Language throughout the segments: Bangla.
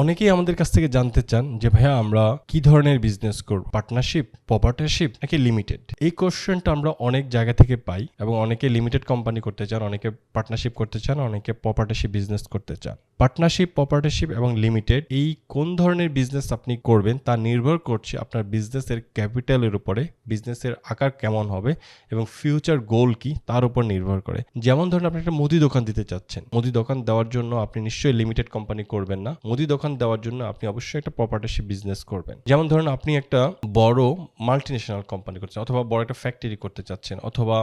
অনেকেই আমাদের কাছ থেকে জানতে চান যে ভাইয়া আমরা কি ধরনের বিজনেস করব, পার্টনারশিপ, প্রপার্টনারশিপ নাকি লিমিটেড। এই কোশ্চেনটা আমরা অনেক জায়গা থেকে পাই এবং অনেকে লিমিটেড কোম্পানি করতে চান, অনেকে পার্টনারশিপ করতে চান, অনেকে প্রপার্টনারশিপ বিজনেস করতে চান। পার্টনারশিপ, প্রপার্টনারশিপ এবং লিমিটেড এই কোন ধরনের বিজনেস আপনি করবেন তা নির্ভর করছে আপনার বিজনেসের ক্যাপিটালের উপরে, বিজনেসের আকার কেমন হবে এবং ফিউচার গোল কি তার উপর নির্ভর করে। যেমন ধরুন আপনি একটা মুদি দোকান দিতে চাচ্ছেন, মুদি দোকান দেওয়ার জন্য আপনি নিশ্চয়ই লিমিটেড কোম্পানি করবেন না। মুদি দোকান দেওয়ার জন্য আপনি অবশ্যই একটা প্রপার্টনারশিপ বিজনেস করবেন। যেমন ধরুন আপনি একটা বড় মাল্টিন্যাশনাল কোম্পানি করছেন, অথবা বড় একটা ফ্যাক্টরি করতে চাচ্ছেন, অথবা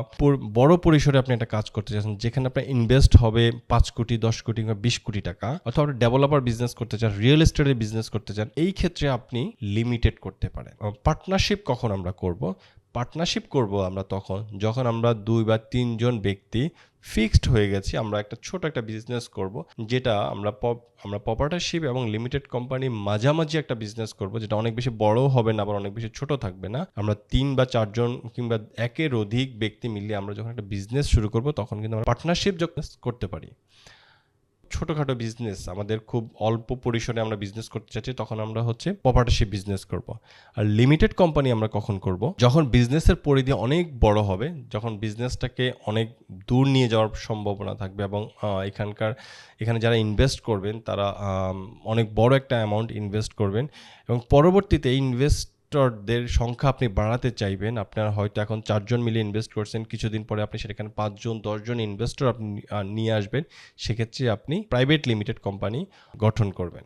বড় পরিসরে আপনি একটা কাজ করতে চাচ্ছেন যেখানে আপনার ইনভেস্ট হবে 5 কোটি, 10 কোটি বা 20 কোটি টাকা, অথবা আপনি ডেভেলপার বিজনেস করতে চান, রিয়েল এস্টেটের বিজনেস করতে চান, এই ক্ষেত্রে আপনি লিমিটেড করতে পারেন। পার্টনারশিপ কখন আমরা করব? পার্টনারশিপ করব আমরা তখন যখন আমরা 2 বা 3 জন ব্যক্তি ফিক্সড হয়ে গেছি আমরা একটা ছোট একটা বিজনেস করব, যেটা আমরা প্রপার্টনারশিপ এবং লিমিটেড কোম্পানি মাঝামাঝি একটা বিজনেস করব, যেটা অনেক বেশি বড়ও হবে না আবার অনেক বেশি ছোট থাকবে না। আমরা 3 বা 4 জন কিংবা একের অধিক ব্যক্তি মিলে আমরা যখন একটা বিজনেস শুরু করব তখন কিন্তু আমরা পার্টনারশিপ করতে পারি। ছোটখাটো বিজনেস আমাদের খুব অল্প পরিসরে আমরা বিজনেস করতে চাচ্ছি, তখন আমরা প্রপার্টনারশিপ বিজনেস করব। আর লিমিটেড কোম্পানি আমরা কখন করব? যখন বিজনেসের পরিধি অনেক বড় হবে, যখন বিজনেসটাকে অনেক দূর নিয়ে যাওয়ার সম্ভাবনা থাকবে এবং এখানে যারা ইনভেস্ট করবেন তারা অনেক বড় একটা অ্যামাউন্ট ইনভেস্ট করবেন এবং পরবর্তীতে এই ইনভেস্টরদের সংখ্যা আপনি বাড়াতে চাইবেন। আপনার হয়তো এখন 4 জন মিলে ইনভেস্ট করছেন, কিছুদিন পরে আপনি সেখানে 5 জন, 10 জন ইনভেস্টর আপনি নিয়ে আসবেন। সেক্ষেত্রে আপনি প্রাইভেট লিমিটেড কোম্পানি গঠন করবেন।